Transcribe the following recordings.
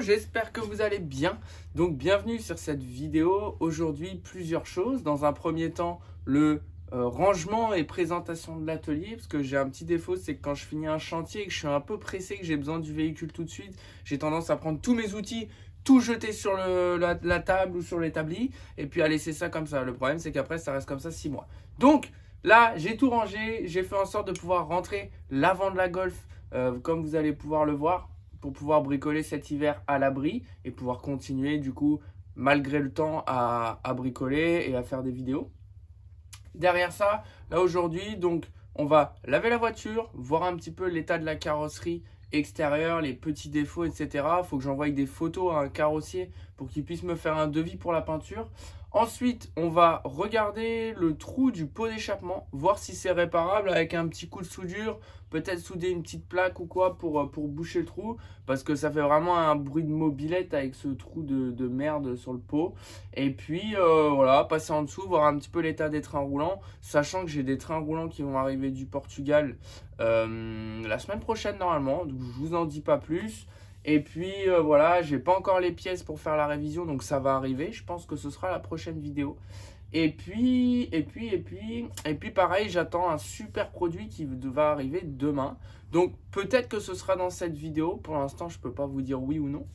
j'espère que vous allez bien. Donc bienvenue sur cette vidéo. Aujourd'hui, plusieurs choses. Dans un premier temps, le rangement et présentation de l'atelier, parce que j'ai un petit défaut, c'est que quand je finis un chantier et que je suis un peu pressé, que j'ai besoin du véhicule tout de suite, j'ai tendance à prendre tous mes outils, tout jeter sur la table ou sur l'établi, et puis à laisser ça comme ça. Le problème, c'est qu'après, ça reste comme ça 6 mois. Donc là, j'ai tout rangé, j'ai fait en sorte de pouvoir rentrer l'avant de la Golf, comme vous allez pouvoir le voir, pour pouvoir bricoler cet hiver à l'abri et pouvoir continuer du coup, malgré le temps, à bricoler et à faire des vidéos. Derrière ça, là aujourd'hui, donc on va laver la voiture, voir un petit peu l'état de la carrosserie extérieure, les petits défauts, etc. Il faut que j'envoie des photos à un carrossier pour qu'il puisse me faire un devis pour la peinture. Ensuite, on va regarder le trou du pot d'échappement, voir si c'est réparable avec un petit coup de soudure, peut-être souder une petite plaque ou quoi pour boucher le trou, parce que ça fait vraiment un bruit de mobilette avec ce trou de merde sur le pot. Et puis voilà, passer en dessous, voir un petit peu l'état des trains roulants, sachant que j'ai des trains roulants qui vont arriver du Portugal la semaine prochaine normalement, donc je vous en dis pas plus. Et puis voilà, j'ai pas encore les pièces pour faire la révision, donc ça va arriver. Je pense que ce sera la prochaine vidéo. Et puis pareil, j'attends un super produit qui va arriver demain. Donc peut-être que ce sera dans cette vidéo. Pour l'instant, je peux pas vous dire oui ou non,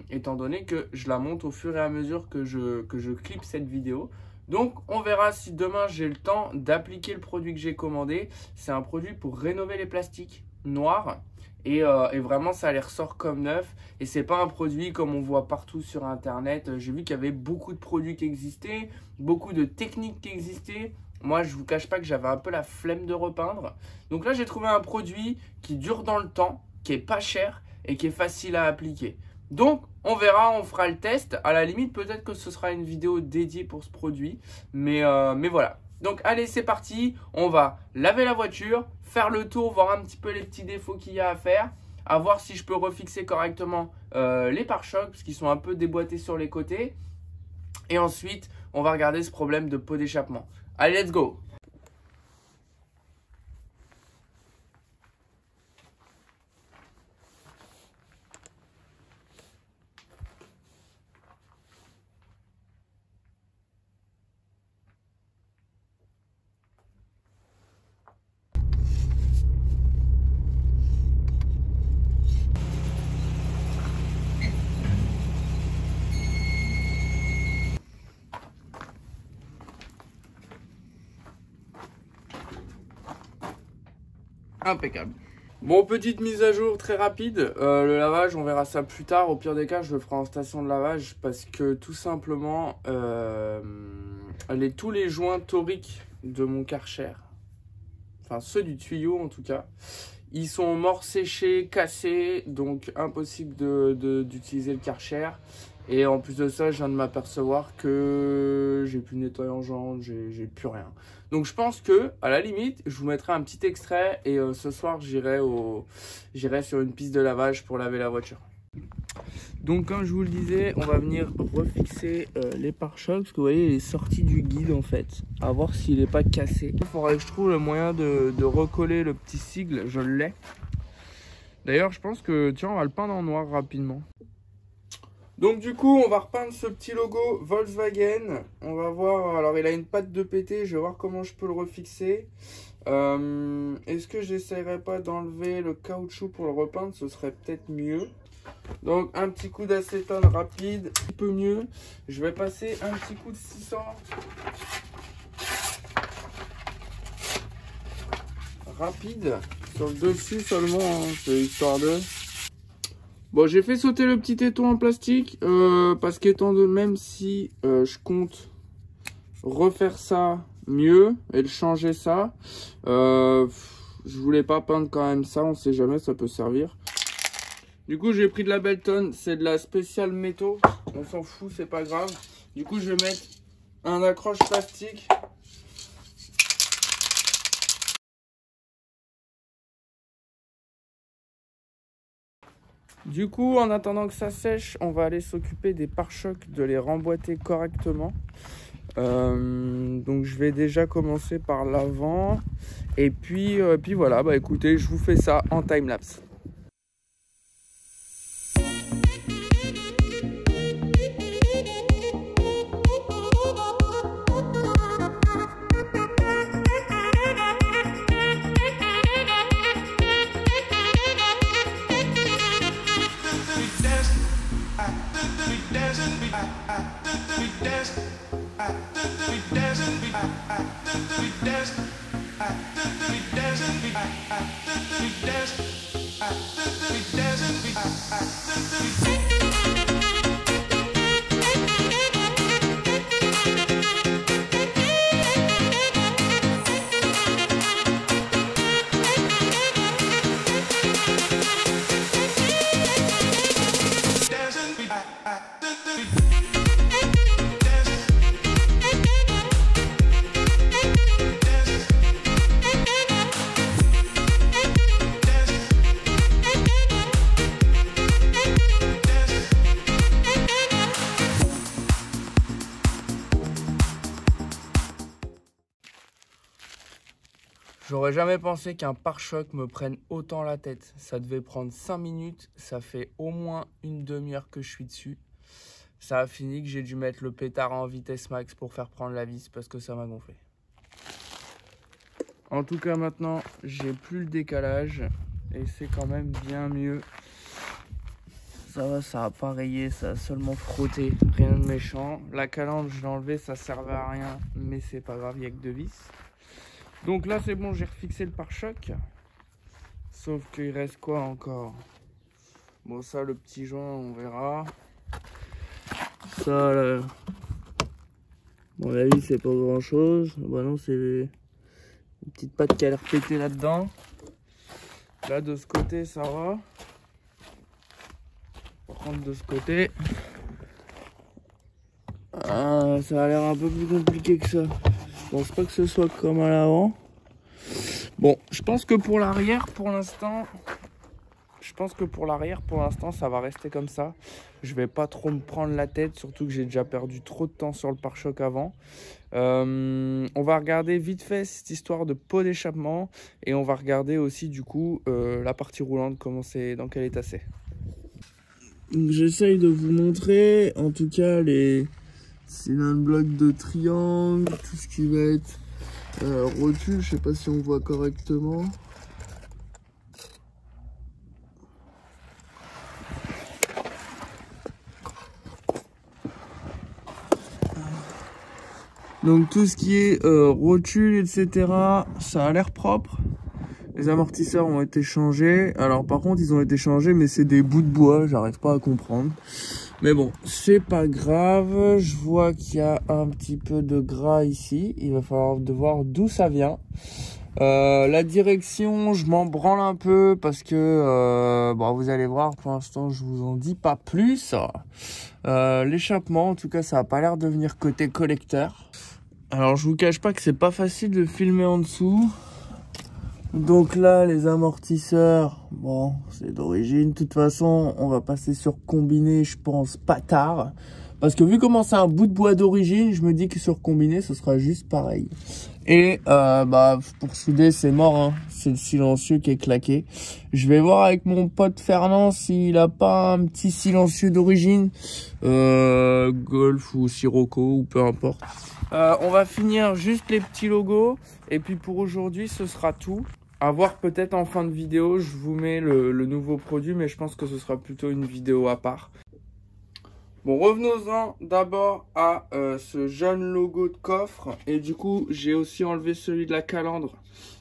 étant donné que je la monte au fur et à mesure que je clip cette vidéo. Donc on verra si demain j'ai le temps d'appliquer le produit que j'ai commandé. C'est un produit pour rénover les plastiques noirs. Et vraiment, ça les ressort comme neuf. Et c'est pas un produit comme on voit partout sur Internet. J'ai vu qu'il y avait beaucoup de produits qui existaient, beaucoup de techniques qui existaient. Moi, je vous cache pas que j'avais un peu la flemme de repeindre. Donc là, j'ai trouvé un produit qui dure dans le temps, qui est pas cher et qui est facile à appliquer. Donc, on verra, on fera le test. À la limite, peut-être que ce sera une vidéo dédiée pour ce produit. Mais voilà. Donc allez, c'est parti, on va laver la voiture, faire le tour, voir un petit peu les petits défauts qu'il y a à faire, à voir si je peux refixer correctement les pare-chocs, parce qu'ils sont un peu déboîtés sur les côtés. Et ensuite, on va regarder ce problème de pot d'échappement. Allez, let's go! Impeccable. Bon, petite mise à jour très rapide. Le lavage, on verra ça plus tard. Au pire des cas, je le ferai en station de lavage parce que tout simplement, tous les joints toriques de mon Karcher, enfin ceux du tuyau en tout cas, ils sont morts séchés, cassés, donc impossible d'utiliser le Karcher. Et en plus de ça, je viens de m'apercevoir que j'ai plus de nettoyant jante, j'ai plus rien. Donc je pense que, à la limite, je vous mettrai un petit extrait et ce soir, j'irai sur une piste de lavage pour laver la voiture. Donc comme je vous le disais, on va venir refixer les pare-chocs, parce que vous voyez, il est sorti du guide en fait, à voir s'il n'est pas cassé. Il faudrait que je trouve le moyen de recoller le petit sigle, je l'ai. D'ailleurs, je pense que, tiens, on va le peindre en noir rapidement. Donc du coup, on va repeindre ce petit logo Volkswagen. On va voir, alors il a une patte de pété, je vais voir comment je peux le refixer. Est-ce que j'essayerai pas d'enlever le caoutchouc pour le repeindre? Ce serait peut-être mieux. Donc un petit coup d'acétone rapide, un peu mieux. Je vais passer un petit coup de 600. Rapide, sur le dessus seulement, hein, c'est histoire de... Bon, j'ai fait sauter le petit étau en plastique parce qu'étant de même si je compte refaire ça mieux et le changer ça, je voulais pas peindre quand même ça, on sait jamais, ça peut servir. Du coup, j'ai pris de la Belton, c'est de la spéciale métaux, on s'en fout, c'est pas grave. Du coup, je vais mettre un accroche plastique. Du coup, en attendant que ça sèche, on va aller s'occuper des pare-chocs, de les remboîter correctement. Donc je vais déjà commencer par l'avant. Et puis voilà, bah écoutez, je vous fais ça en time-lapse. J'aurais jamais pensé qu'un pare-choc me prenne autant la tête. Ça devait prendre 5 minutes. Ça fait au moins une demi-heure que je suis dessus. Ça a fini que j'ai dû mettre le pétard en vitesse max pour faire prendre la vis parce que ça m'a gonflé. En tout cas, maintenant, j'ai plus le décalage et c'est quand même bien mieux. Ça va, ça a pas rayé, ça a seulement frotté. Rien de méchant. La calandre, je l'ai enlevée, ça servait à rien, mais c'est pas grave, il n'y a que 2 vis. Donc là c'est bon, j'ai refixé le pare-choc. Sauf qu'il reste quoi encore? Bon, ça, le petit joint, on verra. Ça, là, bon, la vis c'est pas grand chose. Bah non, c'est une petite patte qui a l'air pétée là-dedans. Là de ce côté ça va. Par contre de ce côté, ça a l'air un peu plus compliqué que ça. Je pense pas que ce soit comme à l'avant. Bon, je pense que pour l'arrière, pour l'instant, ça va rester comme ça. Je vais pas trop me prendre la tête, surtout que j'ai déjà perdu trop de temps sur le pare-choc avant. On va regarder vite fait cette histoire de pot d'échappement et on va regarder aussi du coup la partie roulante, comment c'est, dans quel état c'est. J'essaye de vous montrer, en tout cas les cylindres blocs de triangle, tout ce qui va être rotule, je sais pas si on voit correctement. Donc tout ce qui est rotule, etc., ça a l'air propre. Les amortisseurs ont été changés. Alors par contre, ils ont été changés, mais c'est des bouts de bois, j'arrive pas à comprendre. Mais bon, c'est pas grave. Je vois qu'il y a un petit peu de gras ici. Il va falloir voir d'où ça vient. La direction, je m'en branle un peu parce que bon, vous allez voir, pour l'instant, je vous en dis pas plus. L'échappement, en tout cas, ça a pas l'air de venir côté collecteur. Alors, je vous cache pas que c'est pas facile de filmer en dessous. Donc là, les amortisseurs, bon, c'est d'origine. De toute façon, on va passer sur combiné, je pense, pas tard. Parce que vu comment c'est un bout de bois d'origine, je me dis que sur combiné, ce sera juste pareil. Et bah, pour souder, c'est mort, hein. C'est le silencieux qui est claqué. Je vais voir avec mon pote Fernand s'il a pas un petit silencieux d'origine. Golf ou Sirocco ou peu importe. On va finir juste les petits logos. Et puis pour aujourd'hui, ce sera tout. À voir peut-être en fin de vidéo, je vous mets le nouveau produit, mais je pense que ce sera plutôt une vidéo à part. Bon, revenons-en d'abord à ce jeune logo de coffre. Et du coup, j'ai aussi enlevé celui de la calandre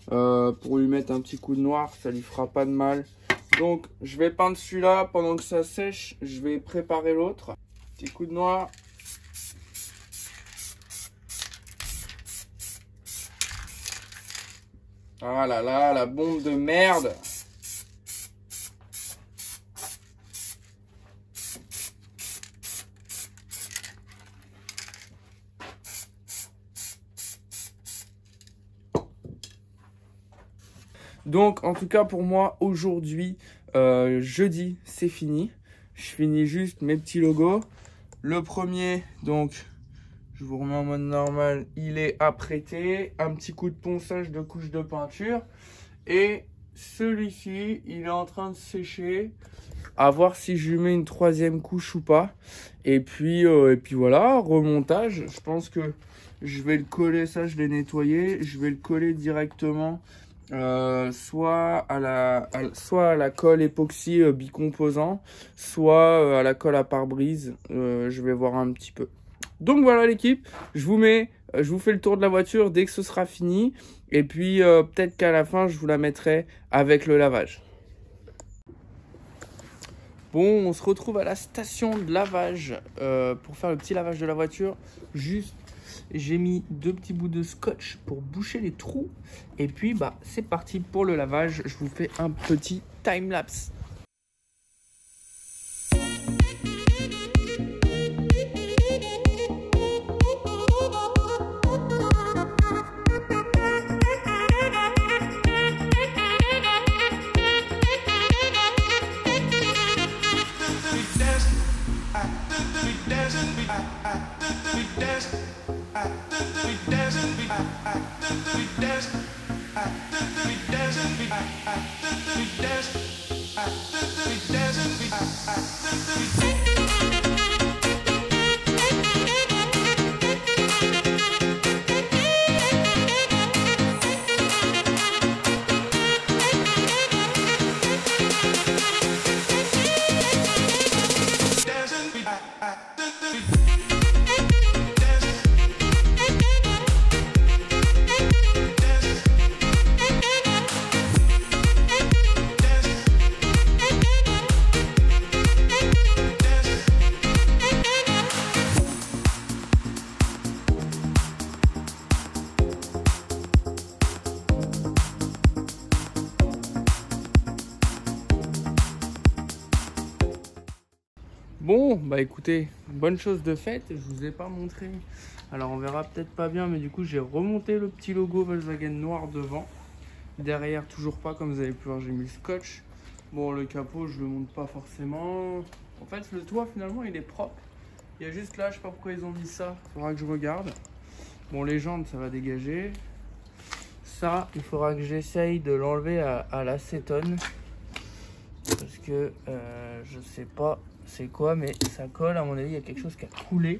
pour lui mettre un petit coup de noir. Ça lui fera pas de mal. Donc, je vais peindre celui-là. Pendant que ça sèche, je vais préparer l'autre. Petit coup de noir. Ah là là, la bombe de merde. Donc, en tout cas, pour moi, aujourd'hui, jeudi, c'est fini. Je finis juste mes petits logos. Le premier, donc, je vous remets en mode normal, il est apprêté. Un petit coup de ponçage de couche de peinture. Et celui-ci, il est en train de sécher. À voir si je lui mets une troisième couche ou pas. Et puis voilà, remontage. Je pense que je vais le coller, ça je l'ai nettoyé. Je vais le coller directement soit à la colle époxy bicomposant, soit à la colle à pare-brise. Je vais voir un petit peu. Donc voilà l'équipe, je vous fais le tour de la voiture dès que ce sera fini. Et puis peut-être qu'à la fin, je vous la mettrai avec le lavage. Bon, on se retrouve à la station de lavage pour faire le petit lavage de la voiture. Juste, j'ai mis 2 petits bouts de scotch pour boucher les trous. Et puis, bah, c'est parti pour le lavage. Je vous fais un petit time-lapse. Bon, bah écoutez, bonne chose de faite, je vous ai pas montré. Alors on verra peut-être pas bien, mais du coup j'ai remonté le petit logo Volkswagen noir devant. Derrière toujours pas, comme vous avez pu voir, j'ai mis le scotch. Bon, le capot je le monte pas forcément. En fait le toit finalement il est propre. Il y a juste là, je sais pas pourquoi ils ont mis ça, faudra que je regarde. Bon, les jantes ça va dégager. Ça, il faudra que j'essaye de l'enlever à l'acétone. Parce que je sais pas c'est quoi, mais ça colle. À mon avis, il y a quelque chose qui a coulé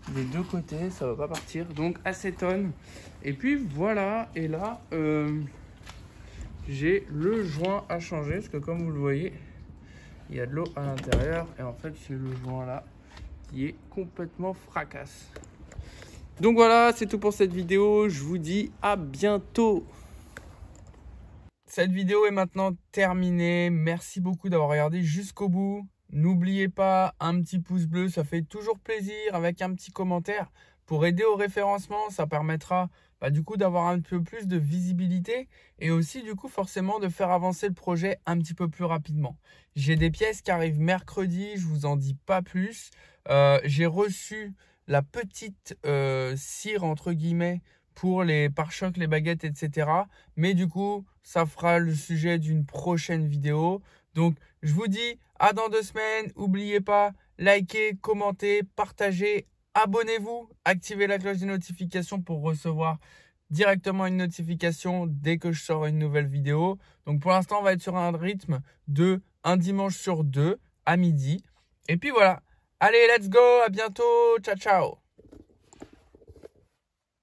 des deux côtés, ça va pas partir. Donc acétone. Et puis voilà. Et là, j'ai le joint à changer parce que comme vous le voyez, il y a de l'eau à l'intérieur. Et en fait, c'est le joint là qui est complètement fracasse. Donc voilà, c'est tout pour cette vidéo. Je vous dis à bientôt. Cette vidéo est maintenant terminée. Merci beaucoup d'avoir regardé jusqu'au bout. N'oubliez pas un petit pouce bleu, ça fait toujours plaisir, avec un petit commentaire pour aider au référencement. Ça permettra du coup d'avoir un peu plus de visibilité et aussi du coup forcément de faire avancer le projet un petit peu plus rapidement. J'ai des pièces qui arrivent mercredi, je vous en dis pas plus. J'ai reçu la petite cire entre guillemets pour les pare-chocs, les baguettes, etc. Mais du coup, ça fera le sujet d'une prochaine vidéo. Donc, je vous dis à dans 2 semaines. N'oubliez pas, likez, commentez, partagez, abonnez-vous, activez la cloche des notifications pour recevoir directement une notification dès que je sors une nouvelle vidéo. Donc, pour l'instant, on va être sur un rythme de un dimanche sur 2 à midi. Et puis voilà. Allez, let's go, à bientôt, ciao, ciao.